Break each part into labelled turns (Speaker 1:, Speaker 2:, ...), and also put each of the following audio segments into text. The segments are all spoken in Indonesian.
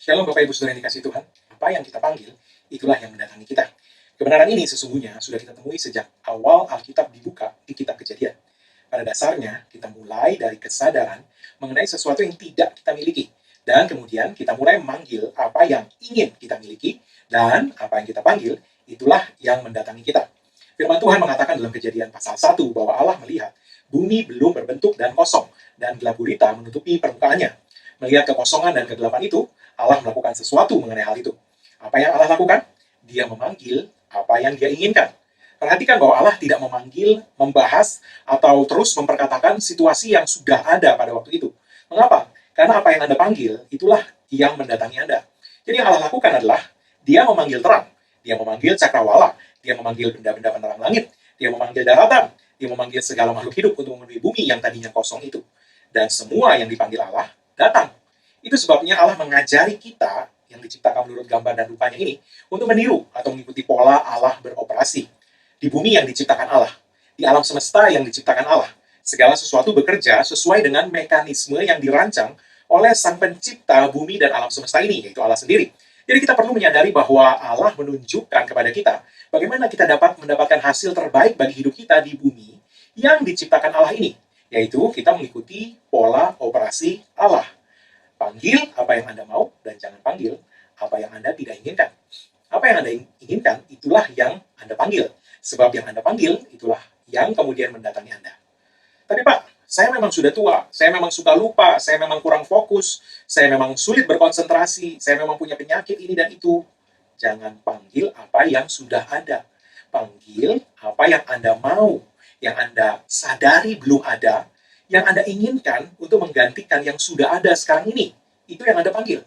Speaker 1: Shalom Bapak Ibu Saudara yang dikasihi Tuhan. Apa yang kita panggil, itulah yang mendatangi kita. Kebenaran ini sesungguhnya sudah kita temui sejak awal Alkitab dibuka di kitab Kejadian. Pada dasarnya, kita mulai dari kesadaran mengenai sesuatu yang tidak kita miliki. Dan kemudian kita mulai memanggil apa yang ingin kita miliki, dan apa yang kita panggil, itulah yang mendatangi kita. Firman Tuhan mengatakan dalam Kejadian pasal 1 bahwa Allah melihat bumi belum berbentuk dan kosong, dan gelap gulita menutupi permukaannya. Melihat kekosongan dan kegelapan itu, Allah melakukan sesuatu mengenai hal itu. Apa yang Allah lakukan? Dia memanggil apa yang dia inginkan. Perhatikan bahwa Allah tidak memanggil, membahas, atau terus memperkatakan situasi yang sudah ada pada waktu itu. Mengapa? Karena apa yang Anda panggil, itulah yang mendatangi Anda. Jadi yang Allah lakukan adalah, dia memanggil terang, dia memanggil cakrawala, dia memanggil benda-benda penerang langit, dia memanggil daratan, dia memanggil segala makhluk hidup untuk memenuhi bumi yang tadinya kosong itu. Dan semua yang dipanggil Allah, datang. Itu sebabnya Allah mengajari kita yang diciptakan menurut gambar dan rupanya ini untuk meniru atau mengikuti pola Allah beroperasi. Di bumi yang diciptakan Allah, di alam semesta yang diciptakan Allah, segala sesuatu bekerja sesuai dengan mekanisme yang dirancang oleh Sang Pencipta bumi dan alam semesta ini, yaitu Allah sendiri. Jadi kita perlu menyadari bahwa Allah menunjukkan kepada kita bagaimana kita dapat mendapatkan hasil terbaik bagi hidup kita di bumi yang diciptakan Allah ini, yaitu kita mengikuti pola operasi Allah. Panggil apa yang Anda mau, dan jangan panggil apa yang Anda tidak inginkan. Apa yang Anda inginkan, itulah yang Anda panggil. Sebab yang Anda panggil, itulah yang kemudian mendatangi Anda. Tapi Pak, saya memang sudah tua, saya memang suka lupa, saya memang kurang fokus, saya memang sulit berkonsentrasi, saya memang punya penyakit ini dan itu. Jangan panggil apa yang sudah ada. Panggil apa yang Anda mau, yang Anda sadari belum ada, yang Anda inginkan untuk menggantikan yang sudah ada sekarang ini. Itu yang Anda panggil.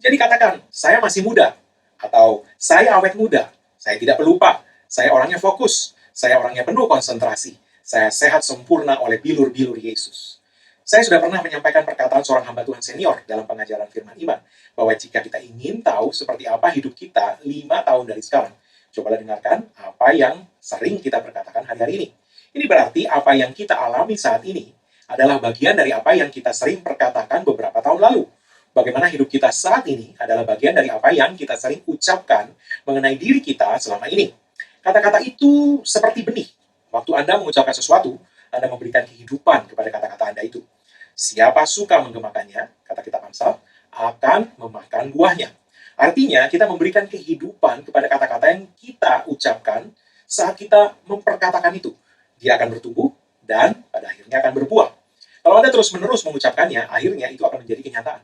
Speaker 1: Jadi katakan, saya masih muda, atau saya awet muda, saya tidak pelupa, saya orangnya fokus, saya orangnya penuh konsentrasi, saya sehat sempurna oleh bilur-bilur Yesus. Saya sudah pernah menyampaikan perkataan seorang hamba Tuhan senior dalam pengajaran firman iman, bahwa jika kita ingin tahu seperti apa hidup kita 5 tahun dari sekarang, cobalah dengarkan apa yang sering kita perkatakan hari-hari ini. Ini berarti apa yang kita alami saat ini adalah bagian dari apa yang kita sering perkatakan beberapa tahun lalu. Bagaimana hidup kita saat ini adalah bagian dari apa yang kita sering ucapkan mengenai diri kita selama ini. Kata-kata itu seperti benih. Waktu Anda mengucapkan sesuatu, Anda memberikan kehidupan kepada kata-kata Anda itu. Siapa suka menggemakannya, kata kitab Amsal, akan memakan buahnya. Artinya, kita memberikan kehidupan kepada kata-kata yang kita ucapkan saat kita memperkatakan itu. Dia akan bertumbuh dan pada akhirnya akan berbuah. Kalau Anda terus-menerus mengucapkannya, akhirnya itu akan menjadi kenyataan.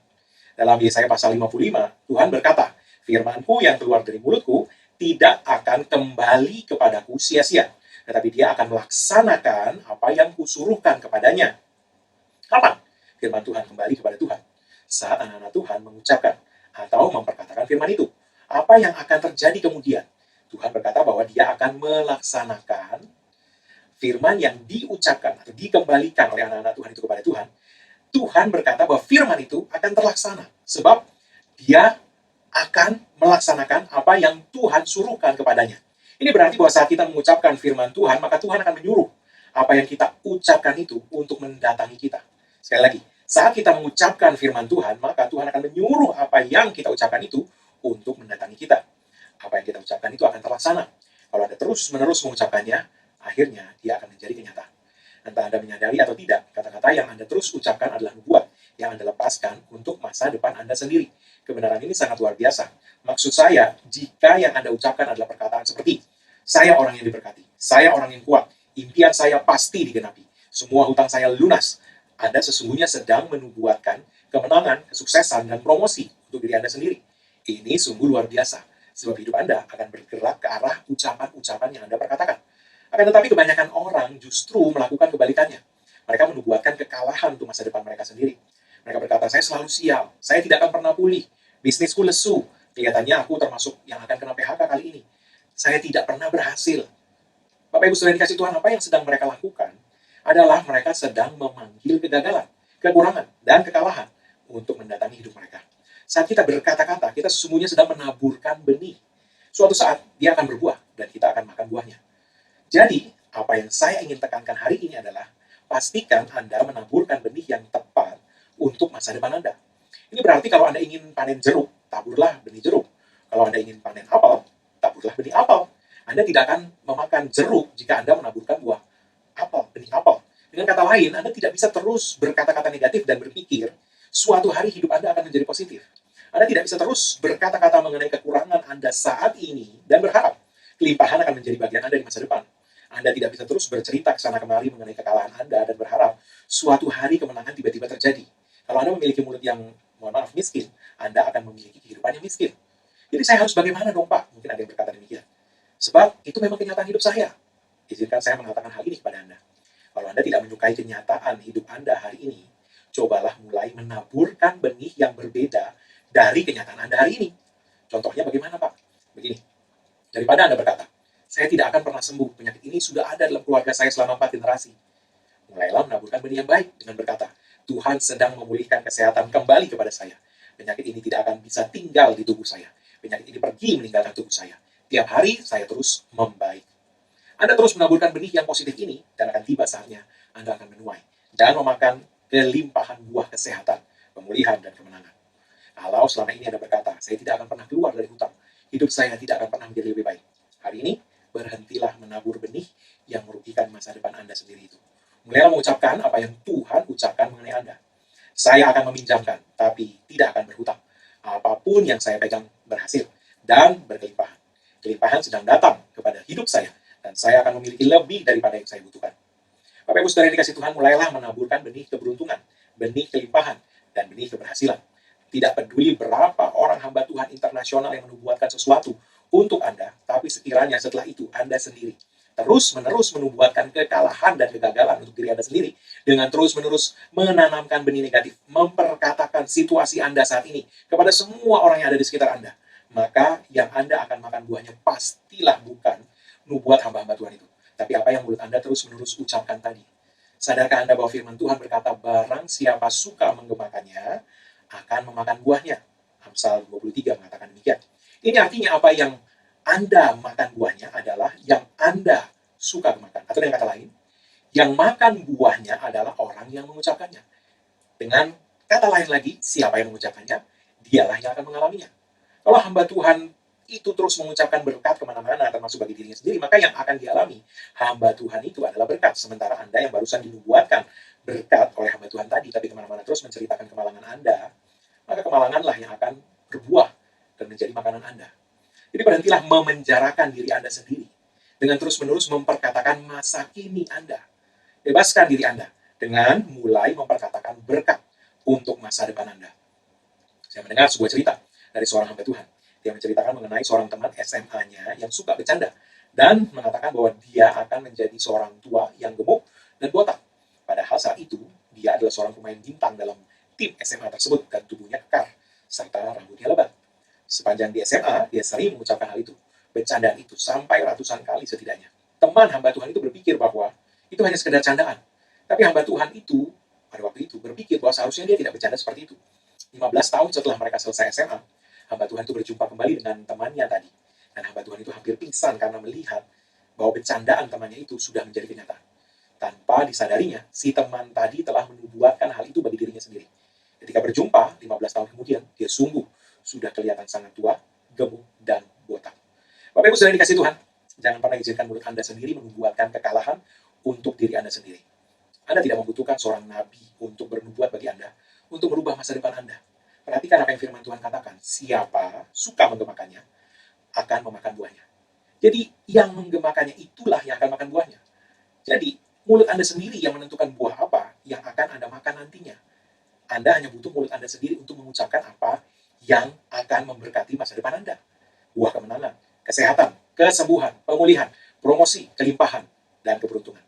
Speaker 1: Dalam Yesaya pasal 55, Tuhan berkata, firman-Ku yang keluar dari mulutku tidak akan kembali kepadaku sia-sia, tetapi dia akan melaksanakan apa yang kusuruhkan kepadanya. Kapan firman Tuhan kembali kepada Tuhan? Saat anak-anak Tuhan mengucapkan atau memperkatakan firman itu. Apa yang akan terjadi kemudian? Tuhan berkata bahwa dia akan melaksanakan firman yang diucapkan atau dikembalikan oleh anak-anak Tuhan itu kepada Tuhan. Tuhan berkata bahwa firman itu akan terlaksana. Sebab dia akan melaksanakan apa yang Tuhan suruhkan kepadanya. Ini berarti bahwa saat kita mengucapkan firman Tuhan, maka Tuhan akan menyuruh apa yang kita ucapkan itu untuk mendatangi kita. Sekali lagi, saat kita mengucapkan firman Tuhan, maka Tuhan akan menyuruh apa yang kita ucapkan itu untuk mendatangi kita. Apa yang kita ucapkan itu akan terlaksana. Kalau Anda terus-menerus mengucapkannya, akhirnya dia akan menjadi kenyataan. Entah Anda menyadari atau tidak, kata-kata yang Anda terus ucapkan adalah nubuat yang Anda lepaskan untuk masa depan Anda sendiri. Kebenaran ini sangat luar biasa. Maksud saya, jika yang Anda ucapkan adalah perkataan seperti, saya orang yang diberkati, saya orang yang kuat, impian saya pasti digenapi, semua hutang saya lunas, Anda sesungguhnya sedang menubuatkan kemenangan, kesuksesan, dan promosi untuk diri Anda sendiri. Ini sungguh luar biasa, sebab hidup Anda akan bergerak ke arah ucapan-ucapan yang Anda perkatakan. Akan tetapi kebanyakan orang justru melakukan kebalikannya. Mereka menubuatkan kekalahan untuk masa depan mereka sendiri. Mereka berkata, saya selalu sial, saya tidak akan pernah pulih, bisnisku lesu, kelihatannya aku termasuk yang akan kena PHK kali ini. Saya tidak pernah berhasil. Bapak Ibu Saudara dikasih Tuhan, apa yang sedang mereka lakukan adalah mereka sedang memanggil kegagalan, kekurangan, dan kekalahan untuk mendatangi hidup mereka. Saat kita berkata-kata, kita sesungguhnya sedang menaburkan benih. Suatu saat, dia akan berbuah, dan kita akan makan buahnya. Jadi, apa yang saya ingin tekankan hari ini adalah, pastikan Anda menaburkan benih yang tepat untuk masa depan Anda. Ini berarti kalau Anda ingin panen jeruk, taburlah benih jeruk. Kalau Anda ingin panen apel, taburlah benih apel. Anda tidak akan memakan jeruk jika Anda menaburkan buah apel, benih apel. Dengan kata lain, Anda tidak bisa terus berkata-kata negatif dan berpikir suatu hari hidup Anda akan menjadi positif. Anda tidak bisa terus berkata-kata mengenai kekurangan Anda saat ini dan berharap kelimpahan akan menjadi bagian Anda di masa depan. Anda tidak bisa terus bercerita ke sana kemari mengenai kekalahan Anda dan berharap suatu hari kemenangan tiba-tiba terjadi. Kalau Anda memiliki mulut yang, mohon maaf, miskin, Anda akan memiliki kehidupan yang miskin. Jadi saya harus bagaimana dong Pak? Mungkin ada yang berkata demikian. Sebab itu memang kenyataan hidup saya. Izinkan saya mengatakan hal ini kepada Anda. Kalau Anda tidak menyukai kenyataan hidup Anda hari ini, cobalah mulai menaburkan benih yang berbeda dari kenyataan Anda hari ini. Contohnya bagaimana Pak? Begini, daripada Anda berkata, saya tidak akan pernah sembuh, penyakit ini sudah ada dalam keluarga saya selama 4 generasi. Mulailah menaburkan benih yang baik dengan berkata, Tuhan sedang memulihkan kesehatan kembali kepada saya. Penyakit ini tidak akan bisa tinggal di tubuh saya. Penyakit ini pergi meninggalkan tubuh saya. Tiap hari saya terus membaik. Anda terus menaburkan benih yang positif ini, dan akan tiba saatnya Anda akan menuai dan memakan kelimpahan buah kesehatan, pemulihan, dan kemenangan. Kalau selama ini Anda berkata, saya tidak akan pernah keluar dari hutang, hidup saya tidak akan pernah menjadi lebih baik. Hari ini, berhentilah menabur benih yang merugikan masa depan Anda sendiri itu. Mulailah mengucapkan apa yang Tuhan ucapkan mengenai Anda. Saya akan meminjamkan, tapi tidak akan berhutang. Apapun yang saya pegang berhasil dan berkelimpahan. Kelimpahan sedang datang kepada hidup saya, dan saya akan memiliki lebih daripada yang saya butuhkan. Bapak Ibu Saudara yang dikasih Tuhan, mulailah menaburkan benih keberuntungan, benih kelimpahan, dan benih keberhasilan. Tidak peduli berapa orang hamba Tuhan internasional yang menubuatkan sesuatu untuk Anda, tapi sekiranya setelah itu Anda sendiri terus-menerus menubuatkan kekalahan dan kegagalan untuk diri Anda sendiri, dengan terus-menerus menanamkan benih negatif, memperkatakan situasi Anda saat ini kepada semua orang yang ada di sekitar Anda, maka yang Anda akan makan buahnya pastilah bukan nubuat hamba-hamba Tuhan itu, tapi apa yang mulut Anda terus-menerus ucapkan tadi. Sadarkah Anda bahwa firman Tuhan berkata, barang siapa suka menggemakannya, akan memakan buahnya. Amsal 23 mengatakan demikian. Ini artinya apa yang Anda makan buahnya adalah yang Anda suka makan. Atau dengan kata lain, yang makan buahnya adalah orang yang mengucapkannya. Dengan kata lain lagi, siapa yang mengucapkannya, dialah yang akan mengalaminya. Kalau hamba Tuhan itu terus mengucapkan berkat kemana-mana, termasuk bagi dirinya sendiri, maka yang akan dialami hamba Tuhan itu adalah berkat. Sementara Anda yang barusan dinubuatkan berkat oleh hamba Tuhan tadi, tapi kemana-mana terus menceritakan kemalangan Anda, maka kemalanganlah yang akan berbuah dan menjadi makanan Anda. Jadi berhentilah memenjarakan diri Anda sendiri dengan terus-menerus memperkatakan masa kini Anda. Bebaskan diri Anda dengan mulai memperkatakan berkat untuk masa depan Anda. Saya mendengar sebuah cerita dari seorang hamba Tuhan. Dia menceritakan mengenai seorang teman SMA-nya yang suka bercanda dan mengatakan bahwa dia akan menjadi seorang tua yang gemuk dan botak. Padahal saat itu dia adalah seorang pemain bintang dalam tim SMA tersebut dan tubuhnya kekar serta rambutnya lebat. Sepanjang di SMA, dia sering mengucapkan hal itu, bercandaan itu sampai ratusan kali setidaknya. Teman hamba Tuhan itu berpikir bahwa itu hanya sekedar candaan. Tapi hamba Tuhan itu pada waktu itu berpikir bahwa seharusnya dia tidak bercanda seperti itu. 15 tahun setelah mereka selesai SMA, hamba Tuhan itu berjumpa kembali dengan temannya tadi. Dan hamba Tuhan itu hampir pingsan karena melihat bahwa bercandaan temannya itu sudah menjadi kenyataan. Tanpa disadarinya, si teman tadi telah menubuatkan hal itu bagi dirinya sendiri. Ketika berjumpa, 15 tahun kemudian, dia sungguh sudah kelihatan sangat tua, gemuk, dan botak. Bapak Ibu sudah dikasih Tuhan, jangan pernah izinkan mulut Anda sendiri menubuatkan kekalahan untuk diri Anda sendiri. Anda tidak membutuhkan seorang nabi untuk bernubuat bagi Anda, untuk merubah masa depan Anda. Perhatikan apa yang firman Tuhan katakan, siapa suka menggemakannya, akan memakan buahnya. Jadi, yang menggemakannya itulah yang akan makan buahnya. Jadi, mulut Anda sendiri yang menentukan buah apa yang akan Anda makan nantinya. Anda hanya butuh mulut Anda sendiri untuk mengucapkan apa yang akan memberkati masa depan Anda. Buah kemenangan, kesehatan, kesembuhan, pemulihan, promosi, kelimpahan, dan keberuntungan.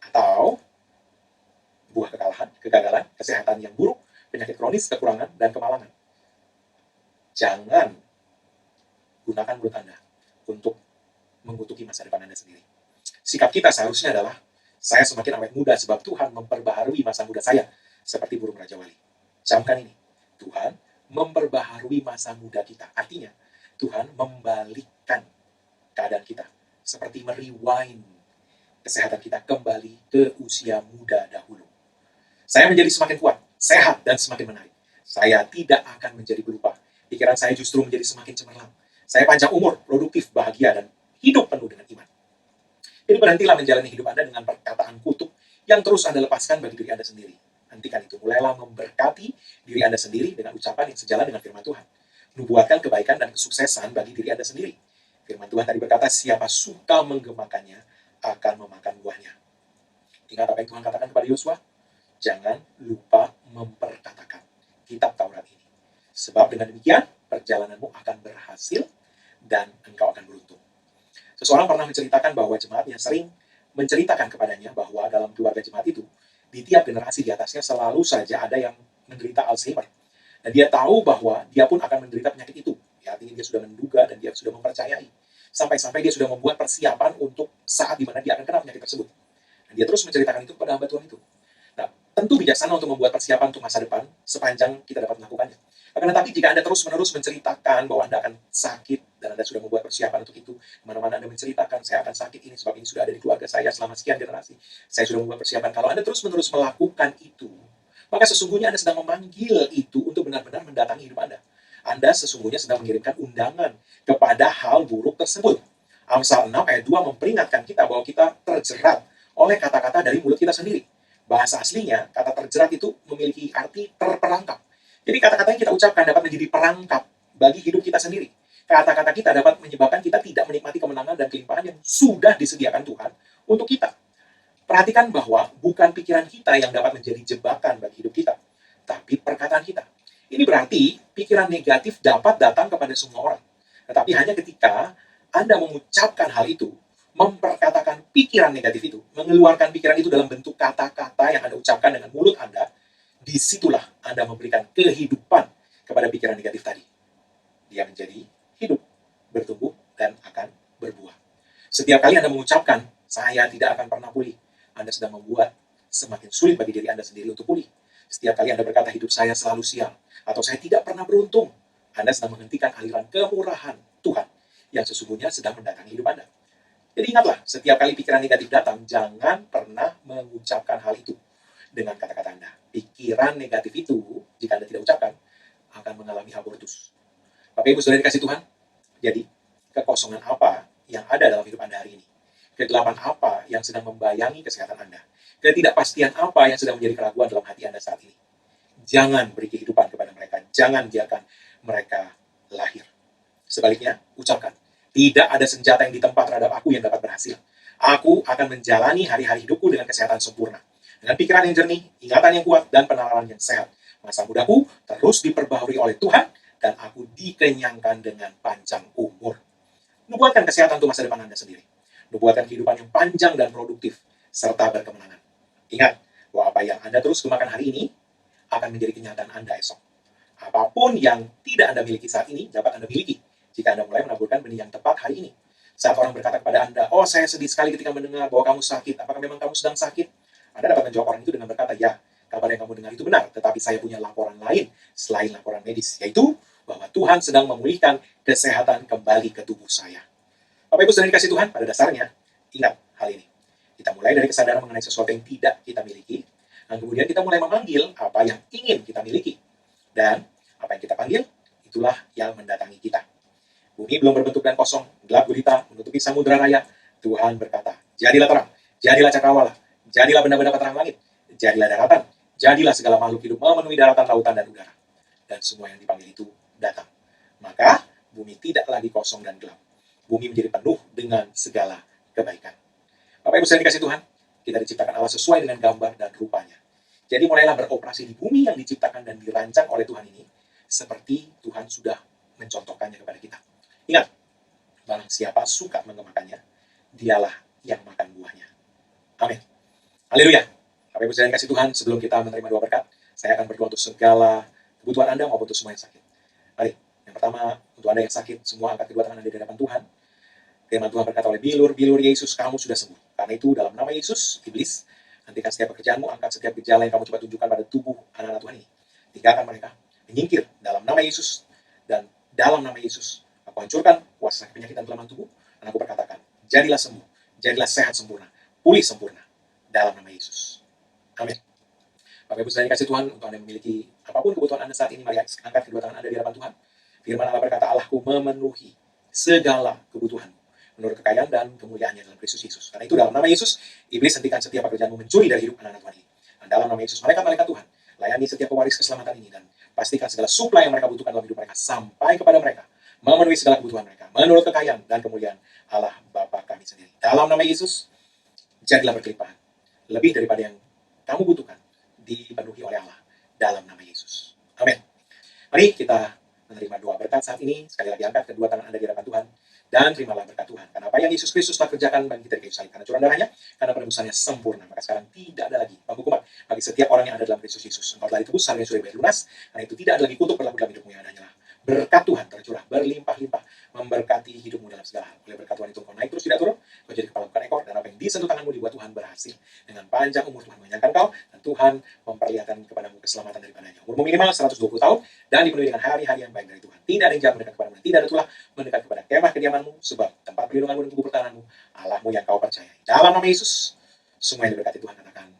Speaker 1: Atau buah kekalahan, kegagalan, kesehatan yang buruk, penyakit kronis, kekurangan, dan kemalangan. Jangan gunakan mulut Anda untuk mengutuki masa depan Anda sendiri. Sikap kita seharusnya adalah, saya semakin awet muda sebab Tuhan memperbaharui masa muda saya, seperti burung Raja Wali. Camkan ini, Tuhan memperbaharui masa muda kita. Artinya, Tuhan membalikkan keadaan kita. Seperti merewind kesehatan kita kembali ke usia muda dahulu. Saya menjadi semakin kuat, sehat, dan semakin menarik. Saya tidak akan menjadi pelupa. Pikiran saya justru menjadi semakin cemerlang. Saya panjang umur, produktif, bahagia, dan hidup penuh dengan iman. Jadi berhentilah menjalani hidup Anda dengan perkataan kutuk yang terus Anda lepaskan bagi diri Anda sendiri. Hentikan itu. Mulailah memberkati diri Anda sendiri dengan ucapan yang sejalan dengan firman Tuhan. Nubuatkan kebaikan dan kesuksesan bagi diri Anda sendiri. Firman Tuhan tadi berkata, siapa suka menggemakannya akan memakan buahnya. Ingat apa yang Tuhan katakan kepada Yosua? Jangan lupa memperkatakan kitab Taurat ini. Sebab dengan demikian, perjalananmu akan berhasil dan engkau akan beruntung. Seseorang pernah menceritakan bahwa jemaatnya sering menceritakan kepadanya bahwa dalam keluarga jemaat itu, di tiap generasi di atasnya selalu saja ada yang menderita Alzheimer. Dan dia tahu bahwa dia pun akan menderita penyakit itu. Ya, artinya dia sudah menduga dan dia sudah mempercayai. Sampai-sampai dia sudah membuat persiapan untuk saat di mana dia akan kena penyakit tersebut. Dan dia terus menceritakan itu kepada hamba Tuhan itu. Nah, tentu bijaksana untuk membuat persiapan untuk masa depan sepanjang kita dapat melakukannya. Akan tetapi jika Anda terus-menerus menceritakan bahwa Anda akan sakit dan Anda sudah membuat persiapan untuk itu, kemana-mana Anda menceritakan, saya akan sakit ini sebab ini sudah ada di keluarga saya selama sekian generasi. Saya sudah membuat persiapan. Kalau Anda terus-menerus melakukan itu, maka sesungguhnya Anda sedang memanggil itu untuk benar-benar mendatangi hidup Anda. Anda sesungguhnya sedang mengirimkan undangan kepada hal buruk tersebut. Amsal 6 ayat 2 memperingatkan kita bahwa kita terjerat oleh kata-kata dari mulut kita sendiri. Bahasa aslinya, kata terjerat itu memiliki arti terperangkap. Jadi kata-kata yang kita ucapkan dapat menjadi perangkap bagi hidup kita sendiri. Kata-kata kita dapat menyebabkan kita tidak menikmati kemenangan dan kelimpahan yang sudah disediakan Tuhan untuk kita. Perhatikan bahwa bukan pikiran kita yang dapat menjadi jebakan bagi hidup kita, tapi perkataan kita. Ini berarti pikiran negatif dapat datang kepada semua orang. Tetapi hanya ketika Anda mengucapkan hal itu, memperkatakan pikiran negatif itu, mengeluarkan pikiran itu dalam bentuk kata-kata yang Anda ucapkan dengan mulut Anda, disitulah Anda memberikan kehidupan kepada pikiran negatif tadi. Dia menjadi hidup, bertumbuh, dan akan berbuah. Setiap kali Anda mengucapkan, saya tidak akan pernah pulih, Anda sedang membuat semakin sulit bagi diri Anda sendiri untuk pulih. Setiap kali Anda berkata, hidup saya selalu sial, atau saya tidak pernah beruntung, Anda sedang menghentikan aliran kemurahan Tuhan yang sesungguhnya sedang mendatangi hidup Anda. Jadi ingatlah, setiap kali pikiran negatif datang, jangan pernah mengucapkan hal itu dengan kata-kata Anda. Pikiran negatif itu, jika Anda tidak ucapkan, akan mengalami abortus. Bapak Ibu Saudara dikasih Tuhan, jadi kekosongan apa yang ada dalam hidup Anda hari ini? Kegelapan apa yang sedang membayangi kesehatan Anda? Ketidakpastian apa yang sedang menjadi keraguan dalam hati Anda saat ini? Jangan beri kehidupan kepada mereka. Jangan biarkan mereka lahir. Sebaliknya, ucapkan, tidak ada senjata yang ditempa terhadap aku yang dapat berhasil. Aku akan menjalani hari-hari hidupku dengan kesehatan sempurna. Dengan pikiran yang jernih, ingatan yang kuat, dan penalaran yang sehat. Masa mudaku terus diperbaharui oleh Tuhan, dan aku dikenyangkan dengan panjang umur. Nubuatkan kesehatan untuk masa depan Anda sendiri. Nubuatkan kehidupan yang panjang dan produktif, serta berkemenangan. Ingat, bahwa apa yang Anda terus gemakan hari ini, akan menjadi kenyataan Anda esok. Apapun yang tidak Anda miliki saat ini, dapat Anda miliki jika Anda mulai menaburkan benih yang tepat hari ini. Saat orang berkata kepada Anda, oh saya sedih sekali ketika mendengar bahwa kamu sakit, apakah memang kamu sedang sakit? Anda dapat menjawab orang itu dengan berkata, ya, kabar yang kamu dengar itu benar, tetapi saya punya laporan lain selain laporan medis, yaitu bahwa Tuhan sedang memulihkan kesehatan kembali ke tubuh saya. Bapak Ibu sedang dikasih Tuhan, pada dasarnya, ingat hal ini. Kita mulai dari kesadaran mengenai sesuatu yang tidak kita miliki, dan kemudian kita mulai memanggil apa yang ingin kita miliki. Dan apa yang kita panggil, itulah yang mendatangi kita. Bumi belum berbentuk dan kosong, gelap gulita, menutupi samudera raya. Tuhan berkata, jadilah terang, jadilah cakrawala, jadilah benda-benda peterang langit, jadilah daratan, jadilah segala makhluk hidup memenuhi daratan, lautan, dan udara. Dan semua yang dipanggil itu datang. Maka bumi tidak lagi kosong dan gelap. Bumi menjadi penuh dengan segala kebaikan. Bapak Ibu sekalian dikasih Tuhan, kita diciptakan Allah sesuai dengan gambar dan rupanya. Jadi mulailah beroperasi di bumi yang diciptakan dan dirancang oleh Tuhan ini, seperti Tuhan sudah mencontohkannya kepada kita. Ingat, barang siapa suka mengemakannya, dialah yang makan buahnya. Amin. Haleluya. Bapak Ibu sekalian kasih Tuhan, sebelum kita menerima doa berkat, saya akan berdoa untuk segala kebutuhan Anda maupun untuk semua yang sakit. Mari, yang pertama, untuk Anda yang sakit, semua angkat kedua tangan Anda di hadapan Tuhan. Firman Tuhan berkata oleh bilur Yesus, kamu sudah sembuh. Karena itu, dalam nama Yesus, iblis, hentikan setiap pekerjaanmu, angkat setiap gejala yang kamu coba tunjukkan pada tubuh anak-anak Tuhan ini. Tinggalkan mereka, menyingkir dalam nama Yesus, dan dalam nama Yesus, aku hancurkan kuasa penyakit dan kelemahan tubuh, dan aku berkatakan, jadilah sembuh, jadilah sehat sempurna, pulih sempurna, dalam nama Yesus. Amin. Bapak Ibu sekalian kasih Tuhan, untuk Anda yang memiliki apapun kebutuhan Anda saat ini, mari angkat kedua tangan Anda di hadapan Tuhan. Firman Allah berkata, Allahku memenuhi segala kebutuhanmu menurut kekayaan dan kemuliaannya dalam Kristus Yesus. Karena itu dalam nama Yesus, iblis hentikan setiap pekerjaanmu mencuri dari hidup anak-anak Tuhan ini. Dan dalam nama Yesus, malaikat-malaikat Tuhan, layani setiap pewaris keselamatan ini dan pastikan segala suplai yang mereka butuhkan dalam hidup mereka sampai kepada mereka, memenuhi segala kebutuhan mereka menurut kekayaan dan kemuliaan Allah Bapa kami sendiri. Dalam nama Yesus, jadilah berkelimpahan, lebih daripada yang kamu butuhkan, dipenuhi oleh Allah dalam nama Yesus. Amin. Mari kita menerima doa berkat saat ini. Sekali lagi angkat kedua tangan Anda di hadapan Tuhan dan terimalah berkat Tuhan. Karena apa yang Yesus Kristus telah kerjakan bagi kita di kayu salib, karena curahan darahnya, karena penebusannya sempurna, maka sekarang tidak ada lagi penghukuman bagi setiap orang yang ada dalam Kristus Yesus. Engkau telah ditebus, harganya sudah bayar lunas, karena itu tidak ada lagi kutuk berlaku dalam hidupmu, yang ada hanyalah berkat Tuhan tercurah berlimpah-limpah memberkati hidupmu dalam segala hal. Oleh berkat Tuhan itu kau naik terus tidak turun, kau jadi kepala bukan ekor, dan apa yang disentuh tanganmu dibuat Tuhan berhasil. Dengan panjang umur Tuhan mengenyangkan kau, dan Tuhan memperlihatkan kepadamu keselamatan daripadanya. Umurmu minimal 120 tahun, dan dipenuhi dengan hari-hari yang baik dari Tuhan. Tidak ada yang jahat mendekat kepadamu, tidak ada tulah mendekat kepada kemah kediamanmu, sebab tempat perlindunganmu dan tubuh pertahananmu, Allahmu yang kau percayai. Dalam nama Yesus, semua yang diberkati Tuhan katakan